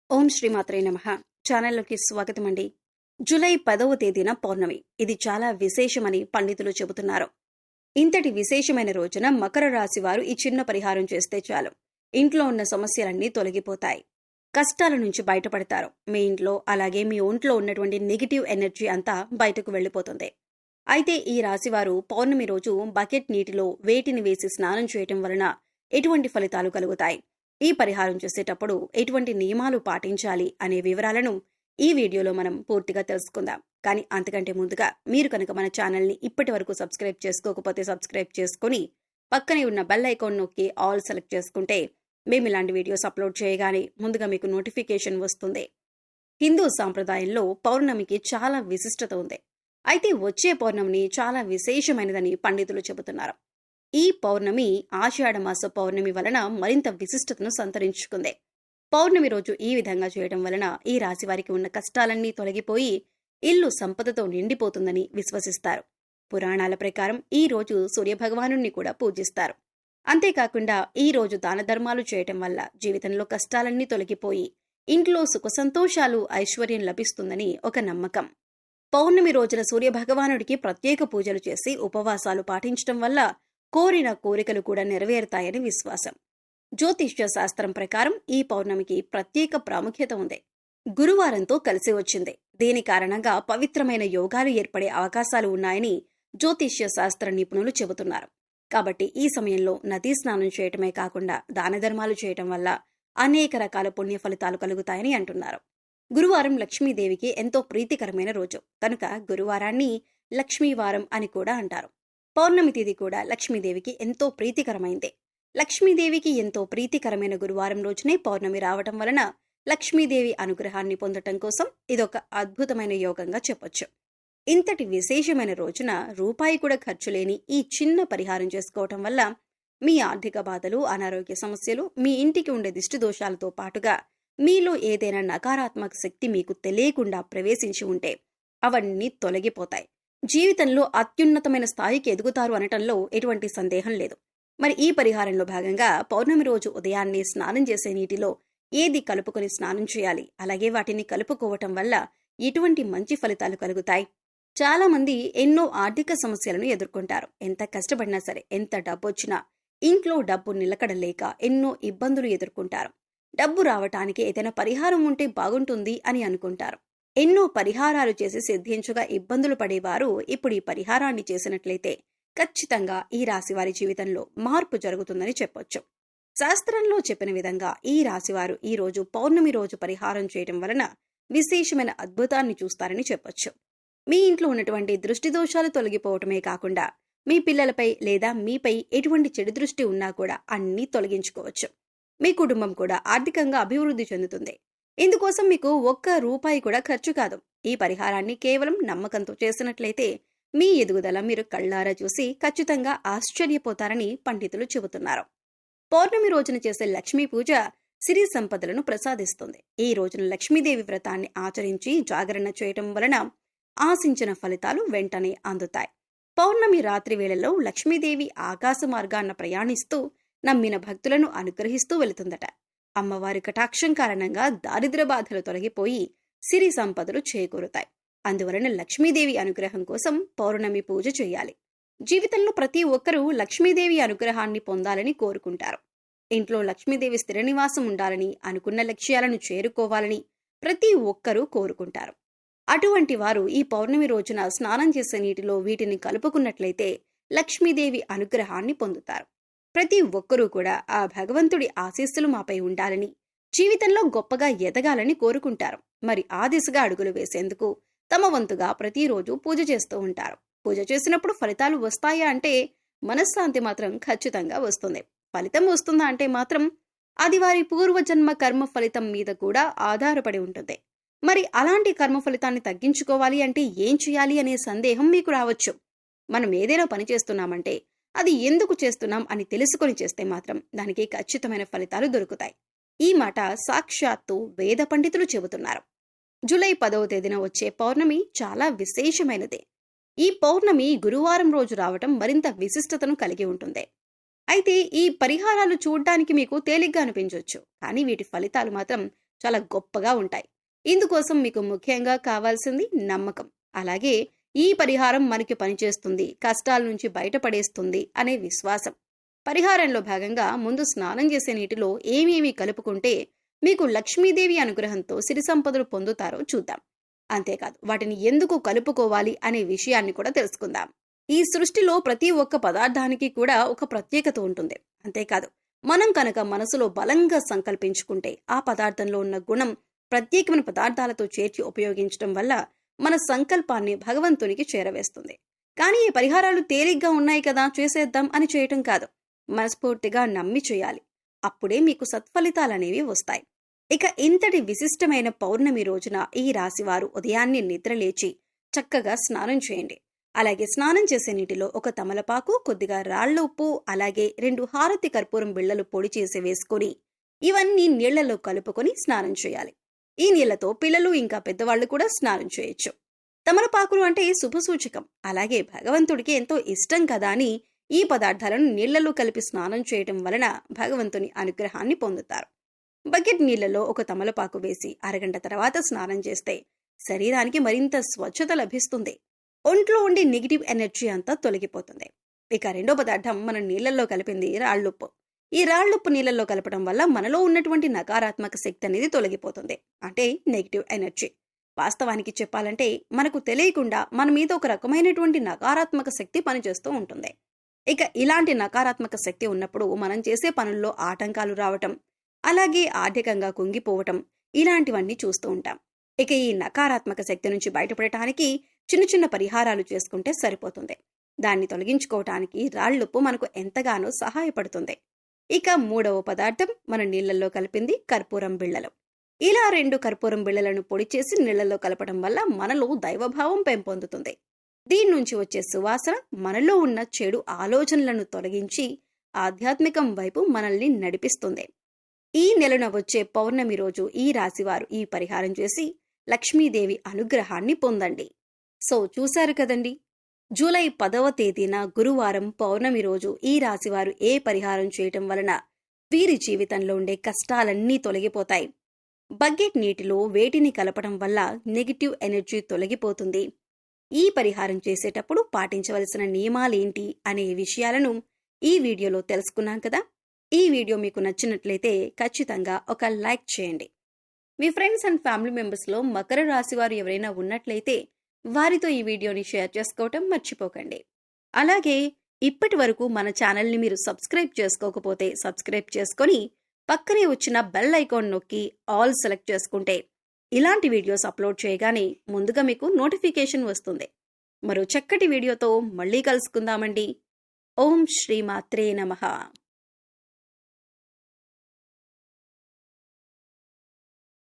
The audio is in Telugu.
ఓం శ్రీమాత్రే నమః. ఛానల్లోకి స్వాగతం అండి. జూలై 10వ తేదీన పౌర్ణమి. ఇది చాలా విశేషమని పండితులు చెబుతున్నారు. ఇంతటి విశేషమైన రోజున మకర రాశి వారు ఈ చిన్న పరిహారం చేస్తే చాలు. ఇంట్లో ఉన్న సమస్యలన్నీ తొలగిపోతాయి. కష్టాల నుంచి బయటపడతారు. మీ ఇంట్లో అలాగే మీ ఒంట్లో ఉన్నటువంటి నెగిటివ్ ఎనర్జీ అంతా బయటకు వెళ్లిపోతుంది. అయితే ఈ రాశివారు పౌర్ణమి రోజు బకెట్ నీటిలో వేటిని వేసి స్నానం చేయటం వలన ఎటువంటి ఫలితాలు కలుగుతాయి, ఈ పరిహారం చేసేటప్పుడు ఎటువంటి నియమాలు పాటించాలి అనే వివరాలను ఈ వీడియోలో మనం పూర్తిగా తెలుసుకుందాం. కానీ అంతకంటే ముందుగా మీరు కనుక మన ఛానల్ని ఇప్పటి వరకు సబ్స్క్రైబ్ చేసుకోకపోతే సబ్స్క్రైబ్ చేసుకుని పక్కనే ఉన్న బెల్ ఐకాన్ నొక్కి ఆల్ సెలెక్ట్ చేసుకుంటే మేము ఇలాంటి వీడియోస్ అప్లోడ్ చేయగానే ముందుగా మీకు నోటిఫికేషన్ వస్తుంది. హిందూ సాంప్రదాయంలో పౌర్ణమికి చాలా విశిష్టత ఉంది. అయితే వచ్చే పౌర్ణమిని చాలా విశేషమైనదని పండితులు చెబుతున్నారు. ఈ పౌర్ణమి ఆషాఢమాస పౌర్ణమి వలన మరింత విశిష్టతను సంతరించుకుంది. పౌర్ణమి రోజు ఈ విధంగా చేయడం వలన ఈ రాశి వారికి ఉన్న కష్టాలన్నీ తొలగిపోయి ఇల్లు సంపదతో నిండిపోతుందని విశ్వసిస్తారు. పురాణాల ప్రకారం ఈ రోజు సూర్యభగవానుణ్ణి కూడా పూజిస్తారు. అంతేకాకుండా ఈ రోజు దాన ధర్మాలు చేయటం వల్ల జీవితంలో కష్టాలన్నీ తొలగిపోయి ఇంట్లో సుఖ సంతోషాలు ఐశ్వర్యం లభిస్తుందని ఒక నమ్మకం. పౌర్ణమి రోజున సూర్యభగవానుడికి ప్రత్యేక పూజలు చేసి ఉపవాసాలు పాటించడం వల్ల కోరిన కోరికలు కూడా నెరవేరుతాయని విశ్వాసం. జ్యోతిష్య శాస్త్రం ప్రకారం ఈ పౌర్ణమికి ప్రత్యేక ప్రాముఖ్యత ఉంది. గురువారంతో కలిసి వచ్చింది. దీని కారణంగా పవిత్రమైన యోగాలు ఏర్పడే అవకాశాలు ఉన్నాయని జ్యోతిష్య శాస్త్ర నిపుణులు చెబుతున్నారు. కాబట్టి ఈ సమయంలో నదీ స్నానం చేయటమే కాకుండా దాన ధర్మాలు చేయటం వల్ల అనేక రకాల పుణ్య ఫలితాలు కలుగుతాయని అంటున్నారు. గురువారం లక్ష్మీదేవికి ఎంతో ప్రీతికరమైన రోజు కనుక గురువారాన్ని లక్ష్మీవారం అని కూడా అంటారు. పౌర్ణమి తిథి కూడా లక్ష్మీదేవికి ఎంతో ప్రీతికరమైంది. లక్ష్మీదేవికి ఎంతో ప్రీతికరమైన గురువారం రోజునే పౌర్ణమి రావటం వలన లక్ష్మీదేవి అనుగ్రహాన్ని పొందటం కోసం ఇదొక అద్భుతమైన యోగంగా చెప్పొచ్చు. ఇంతటి విశేషమైన రోజున రూపాయి కూడా ఖర్చు లేని ఈ చిన్న పరిహారం చేసుకోవటం వల్ల మీ ఆర్థిక బాధలు, అనారోగ్య సమస్యలు, మీ ఇంటికి ఉండే దిష్టి దోషాలతో పాటుగా మీలో ఏదైనా నకారాత్మక శక్తి మీకు తెలియకుండా ప్రవేశించి ఉంటే అవన్నీ తొలగిపోతాయి. జీవితంలో అత్యున్నతమైన స్థాయికి ఎదుగుతారు అనటంలో ఎటువంటి సందేహం లేదు. మరి ఈ పరిహారంలో భాగంగా పౌర్ణమి రోజు ఉదయాన్నే స్నానం చేసే నీటిలో ఏది కలుపుకొని స్నానం చేయాలి, అలాగే వాటిని కలుపుకోవటం వల్ల ఎటువంటి మంచి ఫలితాలు కలుగుతాయి. చాలా మంది ఎన్నో ఆర్థిక సమస్యలను ఎదుర్కొంటారు. ఎంత కష్టపడినా సరే, ఎంత డబ్బు వచ్చినా ఇంట్లో డబ్బు నిలకడలేక ఎన్నో ఇబ్బందులు ఎదుర్కొంటారు. డబ్బు రావటానికి ఏదైనా పరిహారం ఉంటే బాగుంటుంది అని అనుకుంటారు. ఎన్నో పరిహారాలు చేసి సిద్ధించుగా ఇబ్బందులు పడేవారు ఇప్పుడు ఈ పరిహారాన్ని చేసినట్లయితే ఖచ్చితంగా ఈ రాశివారి జీవితంలో మార్పు జరుగుతుందని చెప్పొచ్చు. శాస్త్రంలో చెప్పిన విధంగా ఈ రాశివారు ఈ రోజు పౌర్ణమి రోజు పరిహారం చేయడం వలన విశేషమైన అద్భుతాన్ని చూస్తారని చెప్పొచ్చు. మీ ఇంట్లో ఉన్నటువంటి దృష్టి దోషాలు తొలగిపోవటమే కాకుండా మీ పిల్లలపై లేదా మీపై ఎటువంటి చెడు దృష్టి ఉన్నా కూడా అన్నీ తొలగించుకోవచ్చు. మీ కుటుంబం కూడా ఆర్థికంగా అభివృద్ధి చెందుతుంది. ఇందుకోసం మీకు ఒక్క రూపాయి కూడా ఖర్చు కాదు. ఈ పరిహారాన్ని కేవలం నమ్మకంతో చేసినట్లయితే మీ ఎదుగుదల మీరు కళ్ళారా చూసి ఖచ్చితంగా ఆశ్చర్యపోతారని పండితులు చెబుతున్నారు. పౌర్ణమి రోజున చేసే లక్ష్మీ పూజ సిరి సంపదలను ప్రసాదిస్తుంది. ఈ రోజున లక్ష్మీదేవి వ్రతాన్ని ఆచరించి జాగరణ చేయటం వలన ఆశించిన ఫలితాలు వెంటనే అందుతాయి. పౌర్ణమి రాత్రి వేళల్లో లక్ష్మీదేవి ఆకాశ మార్గాన్న ప్రయాణిస్తూ నమ్మిన భక్తులను అనుగ్రహిస్తూ వెళుతుందట. అమ్మవారి కటాక్షం కారణంగా దారిద్ర్య బాధలు తొలగిపోయి సిరి సంపదలు చేకూరుతాయి. అందువలన లక్ష్మీదేవి అనుగ్రహం కోసం పౌర్ణమి పూజ చేయాలి. జీవితంలో ప్రతి ఒక్కరూ లక్ష్మీదేవి అనుగ్రహాన్ని పొందాలని కోరుకుంటారు. ఇంట్లో లక్ష్మీదేవి స్థిర నివాసం ఉండాలని, అనుకున్న లక్ష్యాలను చేరుకోవాలని ప్రతి ఒక్కరూ కోరుకుంటారు. అటువంటి వారు ఈ పౌర్ణమి రోజున స్నానం చేసే నీటిలో వీటిని కలుపుకున్నట్లయితే లక్ష్మీదేవి అనుగ్రహాన్ని పొందుతారు. ప్రతి ఒక్కరూ కూడా ఆ భగవంతుడి ఆశీస్సులు మాపై ఉండాలని, జీవితంలో గొప్పగా ఎదగాలని కోరుకుంటారు. మరి ఆ దిశగా అడుగులు వేసేందుకు తమ వంతుగా ప్రతిరోజు పూజ చేస్తూ ఉంటారు. పూజ చేసినప్పుడు ఫలితాలు వస్తాయా అంటే మనశ్శాంతి మాత్రం ఖచ్చితంగా వస్తుంది. ఫలితం వస్తుందా అంటే మాత్రం అది వారి పూర్వజన్మ కర్మ ఫలితం మీద కూడా ఆధారపడి ఉంటుంది. మరి అలాంటి కర్మ ఫలితాన్ని తగ్గించుకోవాలి అంటే ఏం చేయాలి అనే సందేహం మీకు రావచ్చు. మనం ఏదైనా పని చేస్తున్నామంటే అది ఎందుకు చేస్తున్నాం అని తెలుసుకొని చేస్తే మాత్రం దానికి ఖచ్చితమైన ఫలితాలు దొరుకుతాయి. ఈ మాట సాక్షాత్తు వేద పండితులు చెబుతున్నారు. జూలై 10వ తేదీన వచ్చే పౌర్ణమి చాలా విశేషమైనది. ఈ పౌర్ణమి గురువారం రోజు రావటం మరింత విశిష్టతను కలిగి ఉంటుంది. అయితే ఈ పరిహారాలు చూడ్డానికి మీకు తేలిగ్గా అనిపించవచ్చు, కానీ వీటి ఫలితాలు మాత్రం చాలా గొప్పగా ఉంటాయి. ఇందుకోసం మీకు ముఖ్యంగా కావాల్సింది నమ్మకం. అలాగే ఈ పరిహారం మనకి పనిచేస్తుంది, కష్టాల నుంచి బయటపడేస్తుంది అనే విశ్వాసం. పరిహారంలో భాగంగా ముందు స్నానం చేసే నీటిలో ఏమేమి కలుపుకుంటే మీకు లక్ష్మీదేవి అనుగ్రహంతో సిరి సంపదలు పొందుతారో చూద్దాం. అంతేకాదు వాటిని ఎందుకు కలుపుకోవాలి అనే విషయాన్ని కూడా తెలుసుకుందాం. ఈ సృష్టిలో ప్రతి ఒక్క పదార్థానికి కూడా ఒక ప్రత్యేకత ఉంటుంది. అంతేకాదు మనం కనుక మనసులో బలంగా సంకల్పించుకుంటే ఆ పదార్థంలో ఉన్న గుణం ప్రత్యేకమైన పదార్థాలతో చేర్చి ఉపయోగించడం వల్ల మన సంకల్పాన్ని భగవంతునికి చేరవేస్తుంది. కానీ ఈ పరిహారాలు తేలిగ్గా ఉన్నాయి కదా చేసేద్దాం అని చేయటం కాదు, మనస్ఫూర్తిగా నమ్మి చేయాలి. అప్పుడే మీకు సత్ఫలితాలనేవి వస్తాయి. ఇక ఇంతటి విశిష్టమైన పౌర్ణమి రోజున ఈ రాశివారు ఉదయాన్నే నిద్రలేచి చక్కగా స్నానం చేయండి. అలాగే స్నానం చేసే నీటిలో ఒక తమలపాకు, కొద్దిగా రాళ్ల ఉప్పు, అలాగే 2 హారతి కర్పూరం బిళ్లలు పొడి చేసి వేసుకొని ఇవన్నీ నీళ్లలో కలుపుకొని స్నానం చేయాలి. ఈ నీళ్లతో పిల్లలు ఇంకా పెద్దవాళ్లు కూడా స్నానం చేయొచ్చు. తమలపాకులు అంటే శుభసూచకం, అలాగే భగవంతుడికి ఎంతో ఇష్టం కదా అని ఈ పదార్థాలను నీళ్లలో కలిపి స్నానం చేయటం వలన భగవంతుని అనుగ్రహాన్ని పొందుతారు. బకెట్ నీళ్లలో ఒక తమలపాకు వేసి అరగంట తర్వాత స్నానం చేస్తే శరీరానికి మరింత స్వచ్ఛత లభిస్తుంది. ఒంట్లో ఉండే నెగిటివ్ ఎనర్జీ అంతా తొలగిపోతుంది. ఇక రెండో పదార్థం మనం నీళ్లలో కలిపింది రాళ్లుప్పు. ఈ రాళ్లుప్పు నీళ్లలో కలపడం వల్ల మనలో ఉన్నటువంటి నకారాత్మక శక్తి అనేది తొలగిపోతుంది, అంటే నెగిటివ్ ఎనర్జీ. వాస్తవానికి చెప్పాలంటే మనకు తెలియకుండా మన మీద ఒక రకమైనటువంటి నకారాత్మక శక్తి పనిచేస్తూ ఉంటుంది. ఇక ఇలాంటి నకారాత్మక శక్తి ఉన్నప్పుడు మనం చేసే పనుల్లో ఆటంకాలు రావటం, అలాగే ఆర్థికంగా కుంగిపోవటం, ఇలాంటివన్నీ చూస్తూ ఉంటాం. ఇక ఈ నకారాత్మక శక్తి నుంచి బయటపడటానికి చిన్న చిన్న పరిహారాలు చేసుకుంటే సరిపోతుంది. దాన్ని తొలగించుకోవటానికి రాళ్లుప్పు మనకు ఎంతగానో సహాయపడుతుంది. ఇక మూడవ పదార్థం మనం నీళ్లలో కలిపింది కర్పూరం బిళ్లలు. ఇలా 2 కర్పూరం బిళ్లలను పొడి చేసి నీళ్లలో కలపడం వల్ల మనలో దైవభావం పెంపొందుతుంది. దీని నుంచి వచ్చే సువాసన మనలో ఉన్న చెడు ఆలోచనలను తొలగించి ఆధ్యాత్మికం వైపు మనల్ని నడిపిస్తుంది. ఈ నెలన వచ్చే పౌర్ణమి రోజు ఈ రాశివారు ఈ పరిహారం చేసి లక్ష్మీదేవి అనుగ్రహాన్ని పొందండి. సో చూశారు కదండి, జూలై 10వ తేదీన గురువారం పౌర్ణమి రోజు ఈ రాశివారు ఏ పరిహారం చేయటం వలన వీరి జీవితంలో ఉండే కష్టాలన్నీ తొలగిపోతాయి. బకెట్ నీటిలో వేటిని కలపడం వల్ల నెగిటివ్ ఎనర్జీ తొలగిపోతుంది. ఈ పరిహారం చేసేటప్పుడు పాటించవలసిన నియమాలేంటి అనే విషయాలను ఈ వీడియోలో తెలుసుకున్నాం కదా. ఈ వీడియో మీకు నచ్చినట్లయితే ఖచ్చితంగా ఒక లైక్ చేయండి. మీ ఫ్రెండ్స్ అండ్ ఫ్యామిలీ మెంబర్స్లో మకర రాశి వారు ఎవరైనా ఉన్నట్లయితే వారితో ఈ వీడియోని షేర్ చేసుకోవటం మర్చిపోకండి. అలాగే ఇప్పటి వరకు మన ఛానల్ని మీరు సబ్స్క్రైబ్ చేసుకోకపోతే సబ్స్క్రైబ్ చేసుకొని పక్కనే వచ్చిన బెల్ ఐకాన్ నొక్కి ఆల్ సెలెక్ట్ చేసుకుంటే ఇలాంటి వీడియోస్ అప్లోడ్ చేయగానే ముందుగా మీకు నోటిఫికేషన్ వస్తుంది. మరో చక్కటి వీడియోతో మళ్ళీ కలుసుకుందామండి. ఓం శ్రీ మాత్రే నమః.